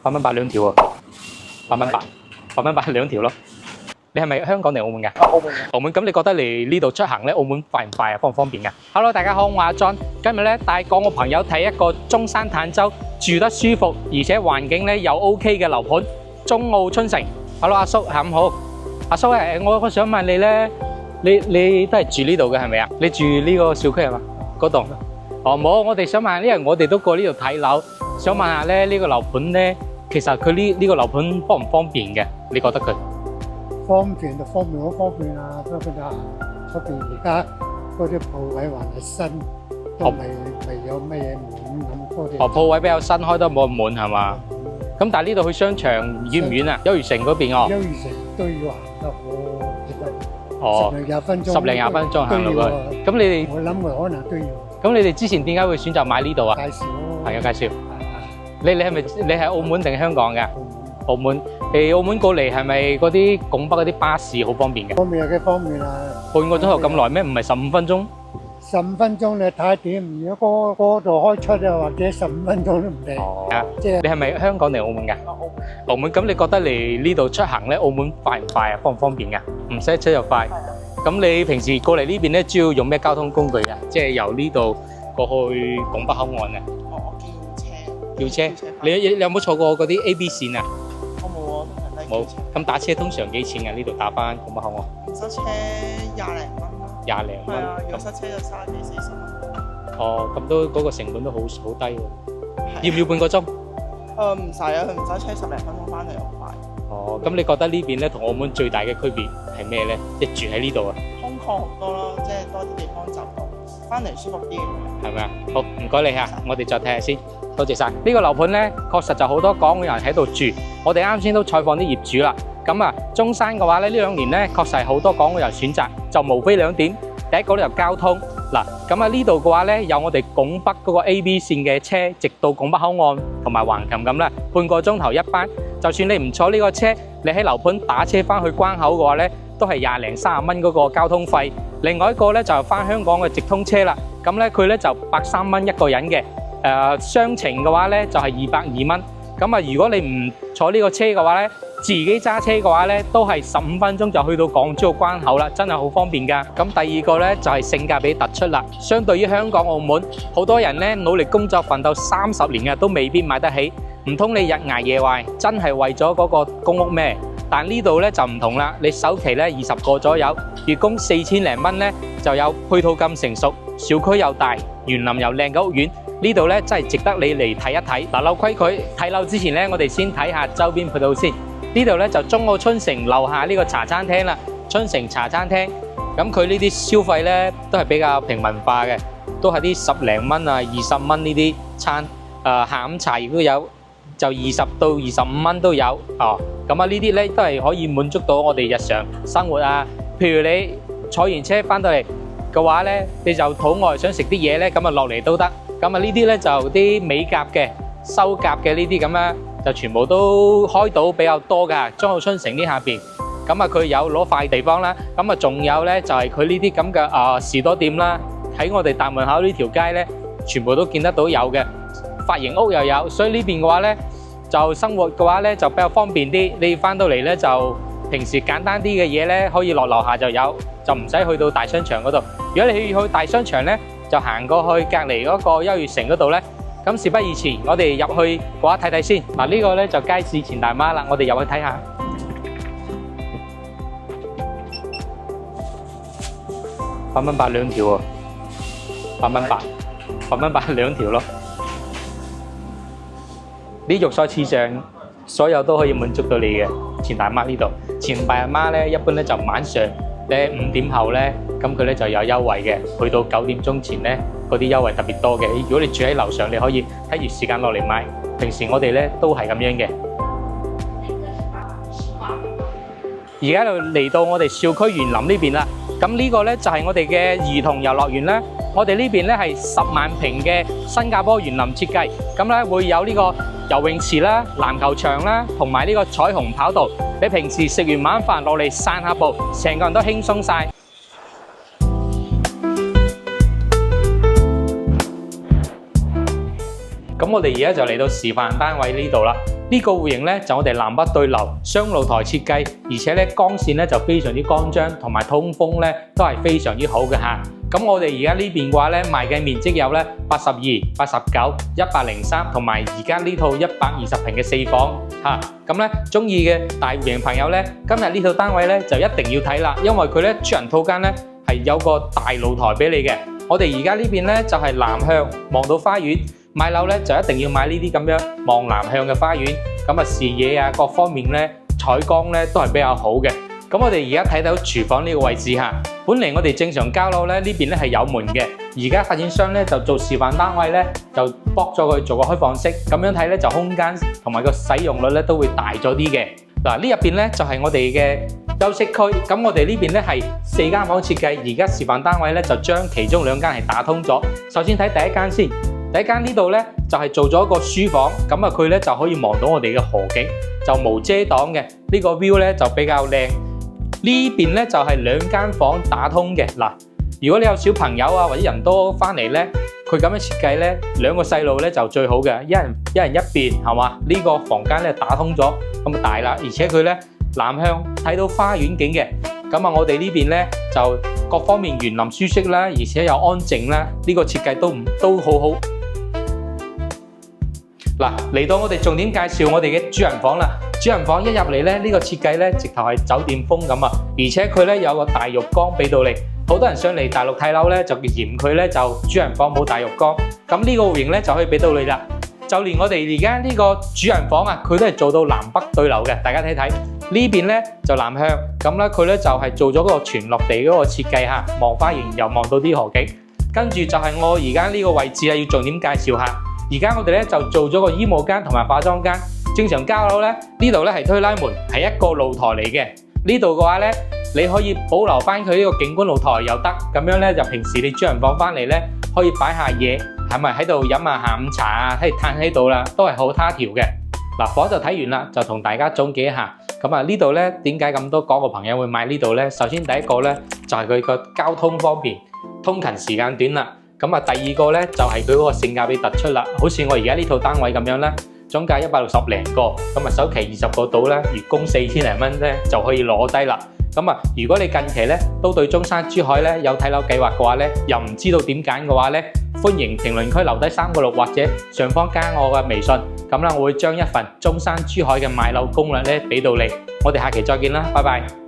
8蚊8兩條啊，8蚊8兩條咯。你係咪香港定澳門㗎？澳門嘅。澳門，咁你覺得嚟呢度出行咧，澳門快唔快啊？方唔方便㗎？Hello，大家好，我阿 John，今日咧帶個朋友睇一個中山坦洲住得舒服，而且環境咧又 OK 嘅樓盤，中澳春城。Hello，阿叔，下午好。阿叔我想問你咧，你都係住呢度嘅係咪啊？你住呢個小區係嘛？嗰棟？哦，冇，我哋想問，因為我哋都過呢度睇樓，想問下咧呢個樓盤咧，其實佢呢個樓盤方唔方便嘅？你覺得佢？方便就方便好方便啊！不過就出邊而家嗰啲鋪位還係新，都未有乜嘢滿咁多啲。哦，鋪位比較新，開得冇咁滿係嘛？咁但係呢度去商場遠唔遠啊？優魚城嗰邊哦。優魚城都要行得好幾分，哦，十零廿分鐘。十零廿分鐘行路去。咁你哋，我諗佢可能都要。咁你哋之前點解會選擇買呢度啊？介紹咯。係啊，介紹。你係澳門定香港㗎？澳門，澳門過嚟係咪嗰啲拱北嗰啲巴士好方便嘅？方便有幾方便啊！半個鐘頭咁耐咩？唔係15分鐘？15分鐘你睇點？如果嗰度開出啊，或者15分鐘都唔定。哦，即係你係咪香港定澳門㗎？澳門，咁你覺得嚟呢度出行咧，澳門快唔快啊？方唔方便㗎？唔塞車又快。咁你平時過嚟呢邊咧，主要用咩交通工具啊？即係由呢度過去拱北口岸啊？我叫車。你有冇坐過嗰啲 AB 線啊？我冇啊，通常都係冇叫車。咁打車通常幾錢啊？呢度打翻拱北口岸？塞車廿零蚊啦。廿零蚊。係啊，如果塞車就30幾40蚊。哦，咁都嗰個成本都好低喎。要唔要半個鐘？唔使啊，佢唔塞車10零分鐘翻嚟又快。哦，咁你覺得呢邊咧同澳門最大嘅區別係咩咧？即係住喺呢度啊？空曠好多咯，即係多啲地方走到，翻嚟舒服啲。係咪啊？好，唔該你嚇，我哋再睇下先。多謝晒。呢個樓盤咧，確實就好多港澳人喺度住。我哋啱先都採訪啲業主啦。咁啊，中山嘅話咧，呢2年咧確實係好多港澳人選擇，就無非2點。第一個咧就交通嗱，咁啊呢度嘅話咧有我哋拱北嗰個 AB 線嘅車，直到拱北口岸同埋橫琴咁啦，半個鐘頭一班。就算你唔坐呢個車，你喺樓盤打車翻去關口嘅話咧，都係20零30蚊嗰個交通費。另外一個咧就係翻香港嘅直通車啦，咁咧佢咧就130蚊一個人嘅，雙程嘅話咧就係220蚊。咁啊如果你唔坐呢個車嘅話咧，自己揸車嘅話咧，都係15分鐘就去到港珠澳關口啦，真係好方便㗎。咁第二個咧就係性價比突出啦。相對於香港、澳門，好多人咧努力工作奮鬥30年嘅都未必買得起，唔通你日捱夜壞，真係為咗嗰個公屋咩？但呢度咧就唔同啦，你首期咧20個左右，月供4000零蚊咧就有配套咁成熟，小區又大，園林又靚嘅屋苑。呢度咧真係值得你嚟睇一睇。嗱，漏規矩睇樓之前咧，我哋先睇下周邊配套先。呢度咧就中澳春城樓下呢個茶餐廳啦，春城茶餐廳。咁佢呢啲消費咧都係比較平民化嘅，都係啲10零蚊啊、20蚊呢啲餐。下午茶亦都有，就20到25蚊都有。哦，咁啊呢啲咧都係可以滿足到我哋日常生活啊。譬如你坐完車翻到嚟嘅話咧，你就肚餓想食啲嘢咧，咁啊落嚟都得。咁啊呢啲咧就啲美甲嘅、修甲嘅呢啲咁啊。就全部都開到比較多㗎，中澳春城呢下邊，咁啊佢有攞塊地方啦，咁啊仲有咧就係佢呢啲咁嘅士多店啦，喺我哋大門口呢條街咧，全部都見得到有嘅，髮型屋又有，所以呢邊嘅話咧，就生活嘅話咧就比較方便啲，你翻到嚟咧就平時簡單啲嘅嘢咧，可以落樓下就有，就唔使去到大商場嗰度。如果你去大商場咧，就行過去隔離嗰個優悅城嗰度咧。咁事不宜遲，我哋入去嘅話睇睇先。嗱，呢個咧就街市前大媽啦，我哋入去睇下。8蚊8兩條喎，8蚊8兩條咯。啲肉菜翅上，所有都可以滿足到你嘅。前大媽呢度，前大媽咧一般咧就晚上咧5點後咧，咁佢咧就有優惠嘅，去到9點鐘前咧。嗰啲優惠特別多嘅，如果你住喺樓上，你可以睇住時間落嚟買。平時我哋咧都係咁樣嘅。而家就嚟到我哋兆區園林呢邊啦。咁呢個咧就係我哋嘅兒童遊樂園啦。我哋呢邊咧係10萬平嘅新加坡園林設計。咁咧會有呢個游泳池啦、籃球場啦，同埋呢個彩虹跑道。你平時食完晚飯落嚟散下步，成個人都輕鬆晒。咁我哋而家就嚟到示範單位呢度啦。呢個戶型咧就我哋南北對流雙露台設計，而且咧光線咧就非常之光張，同埋通風咧都係非常之好嘅嚇。咁我哋而家呢邊嘅話咧賣嘅面積有咧82、89、103，同埋而家呢套120平嘅4房嚇。咁咧中意嘅大戶型朋友咧，今日呢套單位咧就一定要睇啦，因為佢咧主人套間咧係有個大露台俾你嘅。我哋而家呢邊咧就係南向望到花園。買樓咧就一定要買呢啲咁樣望南向嘅花園，咁啊視野啊各方面咧採光咧都係比較好嘅。咁我哋而家睇到廚房呢個位置嚇，本嚟我哋正常交樓咧呢邊咧係有門嘅，而家發展商咧就做示範單位咧就剝咗佢做個開放式，咁樣睇咧就空間同埋個使用率咧都會大咗啲嘅。嗱呢入邊咧就係我哋嘅休息區，咁我哋呢邊咧係4間房設計，而家示範單位咧就將其中2間係打通咗。首先睇第一間先。第一間呢度咧就係做咗一個書房，咁啊佢咧就可以望到我哋嘅河景，就無遮擋嘅，呢個 view 咧就比較靚。呢邊咧就係2間房打通嘅。嗱，如果你有小朋友啊或者人多翻嚟咧，佢咁樣設計咧，2個細路咧就最好嘅，一人一邊係嘛？呢個房間咧打通咗，咁啊大啦，而且佢咧南向睇到花園景嘅。咁啊我哋呢邊咧就各方面園林舒適啦，而且又安靜啦，呢個設計都好好。嗱，嚟到我哋重點介紹我哋嘅主人房啦。主人房一入嚟咧，呢個設計咧直頭係酒店風咁啊，而且佢咧有個大浴缸俾到你。好多人上嚟大陸睇樓咧，就嫌佢咧就主人房冇大浴缸。咁呢個戶型咧就可以俾到你啦。就連我哋而家呢個主人房啊，佢都係做到南北對流嘅。大家睇睇呢邊咧就南向，咁咧佢咧就係做咗嗰個全落地嗰個設計嚇，望花園又望到啲河景。跟住就係我而家呢個位置啊，要重點介紹下。而家我哋咧就做咗個衣帽間同埋化妝間。正常交樓咧，呢度咧係推拉門，係一個露台嚟嘅。呢度嘅話咧，你可以保留翻佢呢個景觀露台又得。咁樣咧就平時你主人房翻嚟咧，可以擺下嘢，係咪喺度飲下下午茶啊？喺度攤喺度啦，都係好他條嘅。嗱，房就睇完啦，就同大家總結一下。咁啊，呢度咧點解咁多港澳朋友會買呢度咧？首先第一個咧就係佢個交通方便，通勤時間短啦。咁啊，第二個咧就係佢嗰個性價比突出啦。好似我而家呢套單位咁樣咧，總價160零個，咁啊首期20個到咧，月供4000零蚊咧就可以攞低啦。咁啊，如果你近期咧都對中山、珠海咧有睇樓計劃嘅話咧，又唔知道點揀嘅話咧，歡迎評論區留低3個6或者上方加我嘅微信，咁啦，我會將一份中山、珠海嘅買樓攻略咧俾到你。我哋下期再見啦，拜拜。